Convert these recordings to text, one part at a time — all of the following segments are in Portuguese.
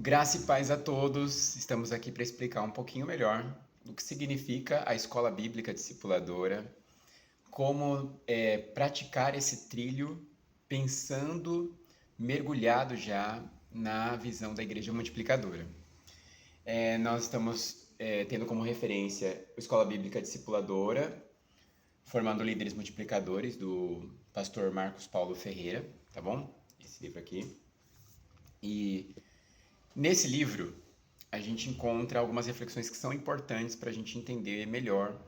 Graça e paz a todos. Estamos aqui para explicar um pouquinho melhor o que significa a escola bíblica discipuladora, como praticar esse trilho pensando, mergulhado já na visão da igreja multiplicadora. Nós estamos tendo como referência a escola bíblica discipuladora, formando líderes multiplicadores, do pastor Marcos Paulo Ferreira, tá bom? Esse livro aqui. E nesse livro, a gente encontra algumas reflexões que são importantes para a gente entender melhor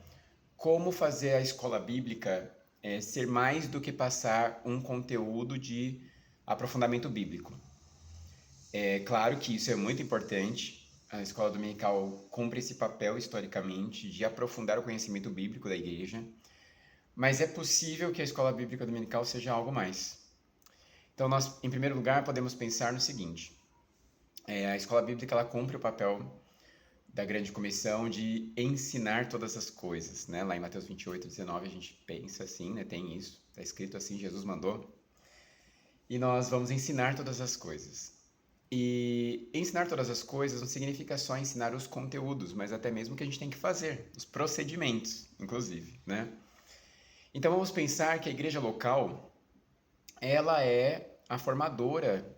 como fazer a escola bíblica ser mais do que passar um conteúdo de aprofundamento bíblico. É claro que isso é muito importante. A escola dominical cumpre esse papel historicamente de aprofundar o conhecimento bíblico da igreja, mas é possível que a escola bíblica dominical seja algo mais. Então, nós, em primeiro lugar, podemos pensar no seguinte: a escola bíblica ela cumpre o papel da grande comissão de ensinar todas as coisas, né? Lá em Mateus 28:19 a gente pensa assim, né? Tem isso, está escrito assim, Jesus mandou. E nós vamos ensinar todas as coisas. E ensinar todas as coisas não significa só ensinar os conteúdos, mas até mesmo o que a gente tem que fazer, os procedimentos, inclusive, né? Então vamos pensar que a igreja local, ela é a formadora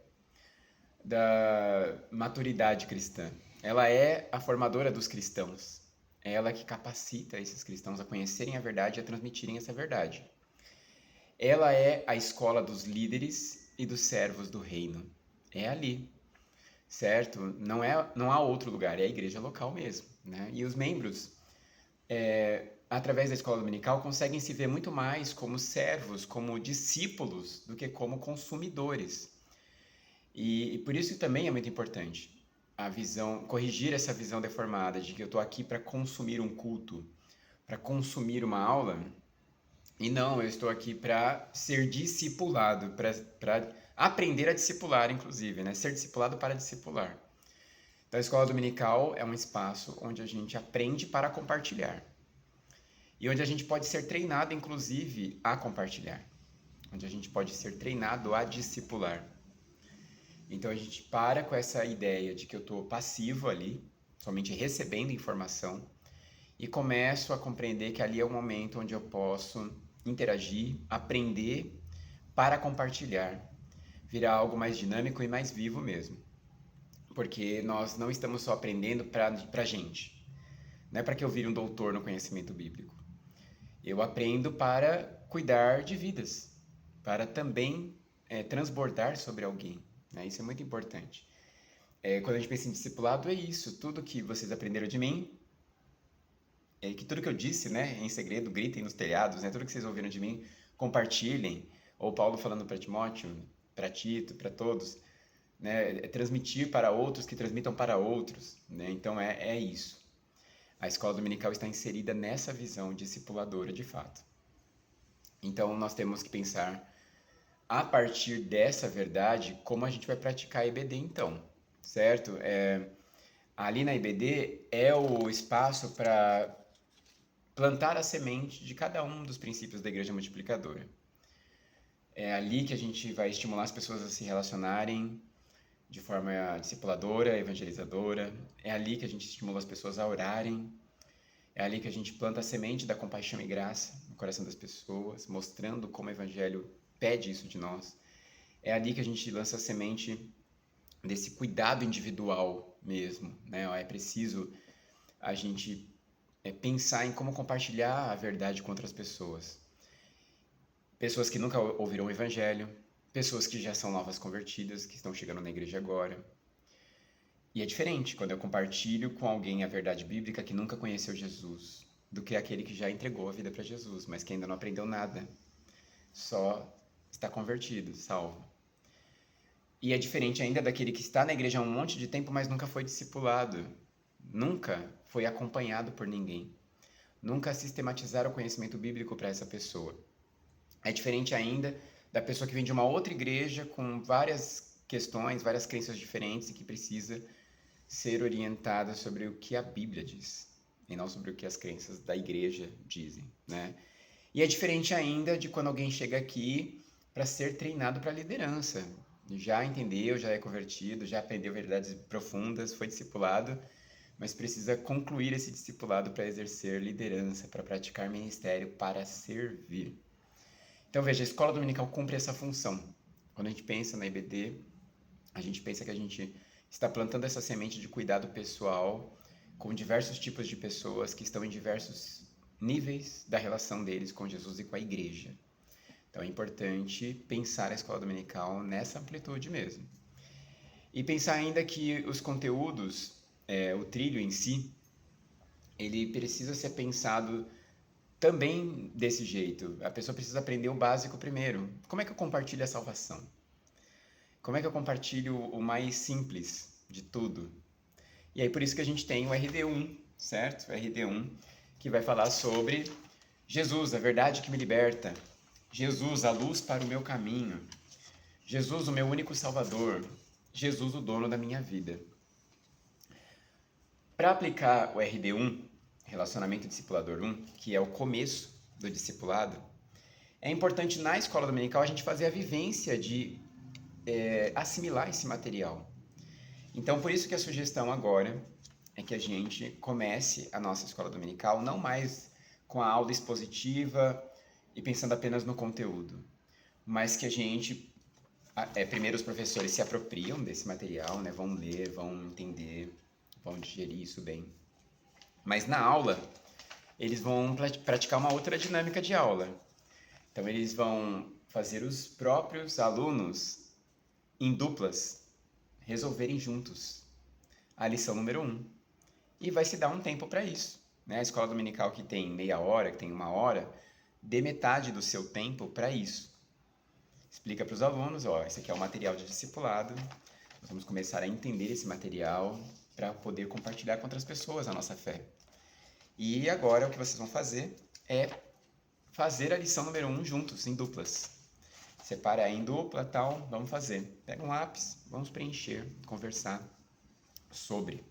da maturidade cristã. Ela é a formadora dos cristãos. É ela que capacita esses cristãos a conhecerem a verdade e a transmitirem essa verdade. Ela é a escola dos líderes e dos servos do reino. É ali, certo? Não há outro lugar, é a igreja local mesmo, né? E os membros, através da escola dominical, conseguem se ver muito mais como servos, como discípulos, do que como consumidores. E por isso também é muito importante a visão, corrigir essa visão deformada de que eu estou aqui para consumir um culto, para consumir uma aula, e não, eu estou aqui para ser discipulado, para aprender a discipular, inclusive, né? Ser discipulado para discipular. Então, a escola dominical é um espaço onde a gente aprende para compartilhar. E onde a gente pode ser treinado, inclusive, a compartilhar. Onde a gente pode ser treinado a discipular. Então a gente para com essa ideia de que eu estou passivo ali, somente recebendo informação, e começo a compreender que ali é o momento onde eu posso interagir, aprender para compartilhar, virar algo mais dinâmico e mais vivo mesmo. Porque nós não estamos só aprendendo para a gente. Não é para que eu vire um doutor no conhecimento bíblico. Eu aprendo para cuidar de vidas, para também transbordar sobre alguém. Né? Isso é muito importante. Quando a gente pensa em discipulado, é isso. Tudo que vocês aprenderam de mim, que tudo que eu disse, né, em segredo, gritem nos telhados, né, tudo que vocês ouviram de mim, compartilhem. Ou Paulo falando para Timóteo, para Tito, para todos, né, transmitir para outros que transmitam para outros. Né? Então é isso. A escola dominical está inserida nessa visão discipuladora de fato. Então nós temos que pensar, a partir dessa verdade, como a gente vai praticar a EBD então, certo? Ali na IBD é o espaço para plantar a semente de cada um dos princípios da igreja multiplicadora. É ali que a gente vai estimular as pessoas a se relacionarem de forma discipuladora, evangelizadora. É ali que a gente estimula as pessoas a orarem. É ali que a gente planta a semente da compaixão e graça no coração das pessoas, mostrando como o evangelho pede isso de nós. É ali que a gente lança a semente desse cuidado individual mesmo, né? É preciso a gente pensar em como compartilhar a verdade com outras pessoas. Pessoas que nunca ouviram o evangelho, pessoas que já são novas convertidas, que estão chegando na igreja agora. E é diferente quando eu compartilho com alguém a verdade bíblica que nunca conheceu Jesus, do que aquele que já entregou a vida para Jesus, mas que ainda não aprendeu nada, só está convertido, salvo. E é diferente ainda daquele que está na igreja há um monte de tempo, mas nunca foi discipulado, nunca foi acompanhado por ninguém, nunca sistematizaram o conhecimento bíblico para essa pessoa. É diferente ainda da pessoa que vem de uma outra igreja com várias questões, várias crenças diferentes e que precisa ser orientada sobre o que a Bíblia diz, e não sobre o que as crenças da igreja dizem, né? E é diferente ainda de quando alguém chega aqui para ser treinado para liderança, já entendeu, já é convertido, já aprendeu verdades profundas, foi discipulado, mas precisa concluir esse discipulado para exercer liderança, para praticar ministério, para servir. Então veja, a escola dominical cumpre essa função. Quando a gente pensa na IBD, a gente pensa que a gente está plantando essa semente de cuidado pessoal com diversos tipos de pessoas que estão em diversos níveis da relação deles com Jesus e com a igreja. Então é importante pensar a escola dominical nessa amplitude mesmo. E pensar ainda que os conteúdos, o trilho em si, ele precisa ser pensado também desse jeito. A pessoa precisa aprender o básico primeiro. Como é que eu compartilho a salvação? Como é que eu compartilho o mais simples de tudo? E aí por isso que a gente tem o RD1, certo? O RD1, que vai falar sobre Jesus, a verdade que me liberta. Jesus, a luz para o meu caminho. Jesus, o meu único salvador. Jesus, o dono da minha vida. Para aplicar o RD1, Relacionamento Discipulador 1, que é o começo do discipulado, é importante na escola dominical a gente fazer a vivência de assimilar esse material. Então, por isso que a sugestão agora é que a gente comece a nossa escola dominical não mais com a aula expositiva e pensando apenas no conteúdo, mas que a gente, primeiro os professores se apropriam desse material, né? Vão ler, vão entender, vão digerir isso bem. Mas na aula, eles vão praticar uma outra dinâmica de aula. Então, eles vão fazer os próprios alunos, em duplas, resolverem juntos a lição número 1. E vai se dar um tempo para isso. Né? A escola dominical que tem meia hora, que tem 1 hora, dê metade do seu tempo para isso. Explica para os alunos, esse aqui é o material de discipulado, nós vamos começar a entender esse material para poder compartilhar com outras pessoas a nossa fé. E agora o que vocês vão fazer é fazer a lição número 1 juntos, em duplas. Separa aí em dupla, tal, vamos fazer. Pega um lápis, vamos preencher, conversar sobre.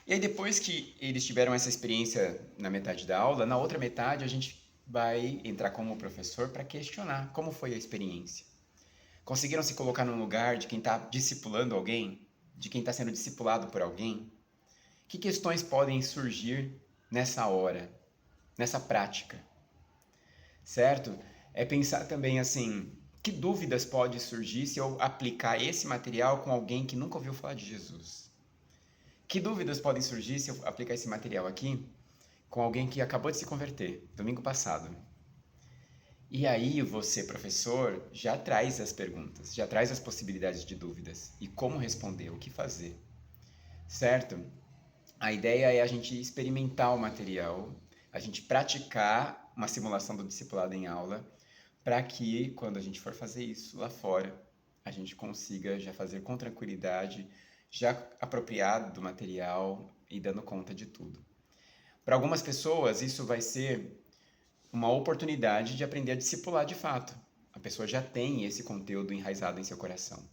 E aí depois que eles tiveram essa experiência na metade da aula, na outra metade a gente vai entrar como professor para questionar como foi a experiência. Conseguiram se colocar no lugar de quem está discipulando alguém? De quem está sendo discipulado por alguém? Que questões podem surgir nessa hora, nessa prática? Certo? É pensar também assim, que dúvidas pode surgir se eu aplicar esse material com alguém que nunca ouviu falar de Jesus? Que dúvidas podem surgir se eu aplicar esse material aqui com alguém que acabou de se converter, domingo passado? E aí você, professor, já traz as perguntas, já traz as possibilidades de dúvidas e como responder, o que fazer, certo? A ideia é a gente experimentar o material, a gente praticar uma simulação do discipulado em aula, para que, quando a gente for fazer isso lá fora, a gente consiga já fazer com tranquilidade, já apropriado do material e dando conta de tudo. Para algumas pessoas, isso vai ser uma oportunidade de aprender a discipular de fato. A pessoa já tem esse conteúdo enraizado em seu coração.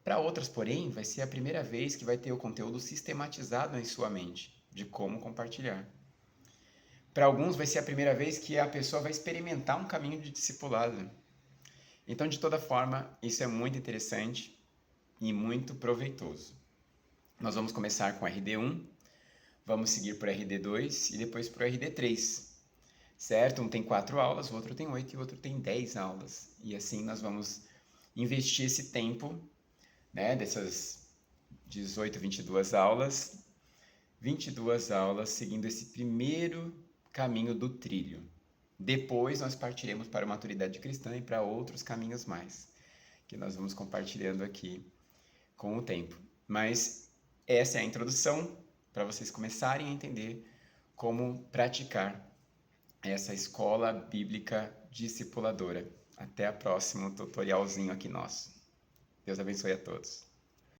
Para outras, porém, vai ser a primeira vez que vai ter o conteúdo sistematizado em sua mente, de como compartilhar. Para alguns, vai ser a primeira vez que a pessoa vai experimentar um caminho de discipulado. Então, de toda forma, isso é muito interessante e muito proveitoso. Nós vamos começar com o RD1, vamos seguir para o RD2 e depois para o RD3. Certo? Um tem 4 aulas, o outro tem 8 e o outro tem 10 aulas. E assim nós vamos investir esse tempo, né, dessas 18, 22 aulas, 22 aulas seguindo esse primeiro caminho do trilho. Depois nós partiremos para a maturidade cristã e para outros caminhos mais, que nós vamos compartilhando aqui com o tempo. Mas essa é a introdução para vocês começarem a entender como praticar essa escola bíblica discipuladora. Até a próxima tutorialzinho aqui nosso. Deus abençoe a todos.